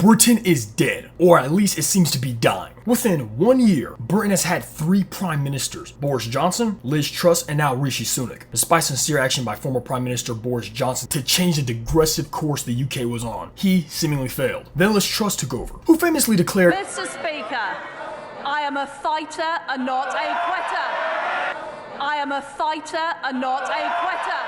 Britain is dead, or at least it seems to be dying. Within 1 year, Britain has had 3 prime ministers: Boris Johnson, Liz Truss, and now Rishi Sunak, despite sincere action by former Prime Minister Boris Johnson to change the digressive course the UK was on. He seemingly failed. Then Liz Truss took over, who famously declared, "Mr. Speaker, I am a fighter and not a quitter. I am a fighter and not a quitter."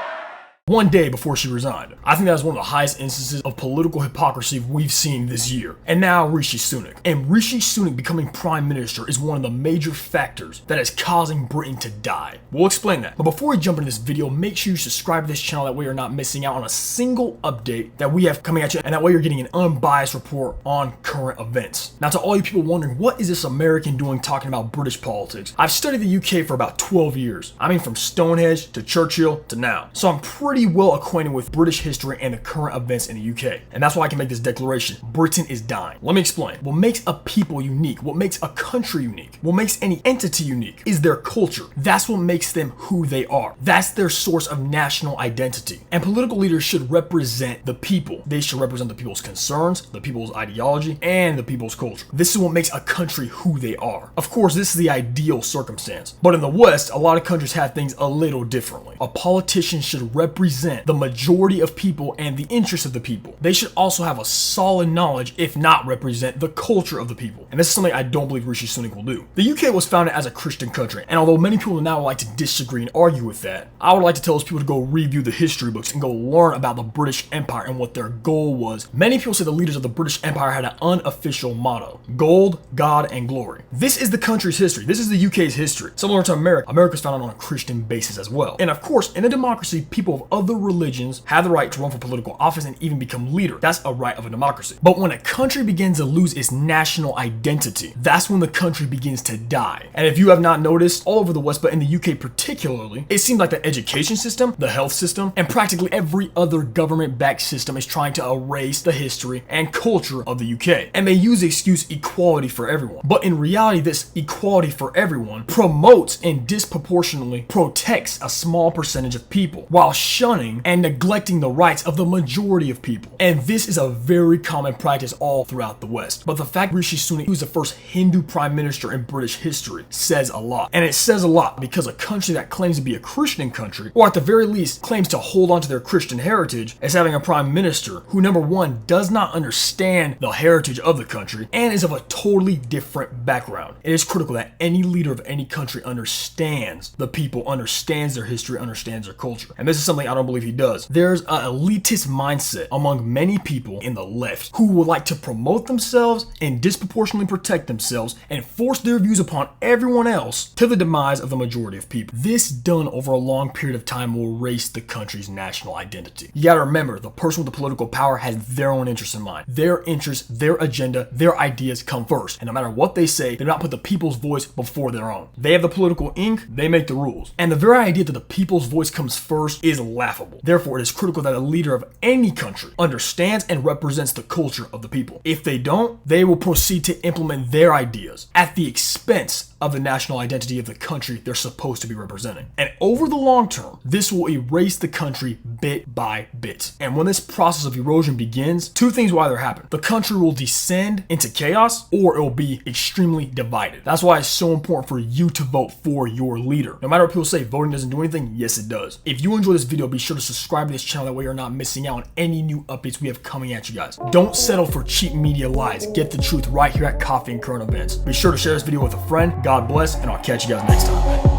one day before she resigned. I think that is one of the highest instances of political hypocrisy we've seen this year. And now Rishi Sunak. And Rishi Sunak becoming prime minister is one of the major factors that is causing Britain to die. We'll explain that. But before we jump into this video, make sure you subscribe to this channel, that way you're not missing out on a single update that we have coming at you, and that way you're getting an unbiased report on current events. Now, to all you people wondering, what is this American doing talking about British politics? I've studied the UK for about 12 years. I mean, from Stonehenge to Churchill to now. So I'm pretty well acquainted with British history and the current events in the UK. And that's why I can make this declaration: Britain is dying. Let me explain. What makes a people unique, what makes a country unique, what makes any entity unique is their culture. That's what makes them who they are. That's their source of national identity. And political leaders should represent the people. They should represent the people's concerns, the people's ideology, and the people's culture. This is what makes a country who they are. Of course, this is the ideal circumstance. But in the West, a lot of countries have things a little differently. A politician should represent the majority of people and the interests of the people. They should also have a solid knowledge, if not represent the culture of the people. And this is something I don't believe Rishi Sunak will do. The UK was founded as a Christian country, and although many people now would like to disagree and argue with that, I would like to tell those people to go review the history books and go learn about the British Empire and what their goal was. Many people say the leaders of the British Empire had an unofficial motto: gold, God, and glory. This is the country's history. This is the UK's history. Similar to America, America's founded on a Christian basis as well. And of course, in a democracy, people of other religions have the right to run for political office and even become leader. That's a right of a democracy. But when a country begins to lose its national identity, that's when the country begins to die. And if you have not noticed, all over the West, but in the UK particularly, it seems like the education system, the health system, and practically every other government-backed system is trying to erase the history and culture of the UK. And they use the excuse equality for everyone. But in reality, this equality for everyone promotes and disproportionately protects a small percentage of people, while shunning and neglecting the rights of the majority of people. And this is a very common practice all throughout the West. But the fact Rishi Sunak, who's the first Hindu prime minister in British history, says a lot. And it says a lot because a country that claims to be a Christian country, or at the very least claims to hold on to their Christian heritage, is having a prime minister who, number one, does not understand the heritage of the country and is of a totally different background. It is critical that any leader of any country understands the people, understands their history, understands their culture. And this is something I don't believe he does. There's an elitist mindset among many people in the left who would like to promote themselves and disproportionately protect themselves and force their views upon everyone else to the demise of the majority of people. This done over a long period of time will erase the country's national identity. You gotta remember, the person with the political power has their own interests in mind. Their interests, their agenda, their ideas come first. And no matter what they say, they do not put the people's voice before their own. They have the political ink, they make the rules. And the very idea that the people's voice comes first is laughable. Therefore, it is critical that a leader of any country understands and represents the culture of the people. If they don't, they will proceed to implement their ideas at the expense of the national identity of the country they're supposed to be representing. And over the long term, this will erase the country bit by bit. And when this process of erosion begins, two things will either happen. The country will descend into chaos, or it will be extremely divided. That's why it's so important for you to vote for your leader. No matter what people say, voting doesn't do anything. Yes, it does. If you enjoy this video, be sure to subscribe to this channel, that way you're not missing out on any new updates we have coming at you guys. Don't settle for cheap media lies. Get the truth right here at Coffee and Current Events. Be sure to share this video with a friend. God bless, and I'll catch you guys next time.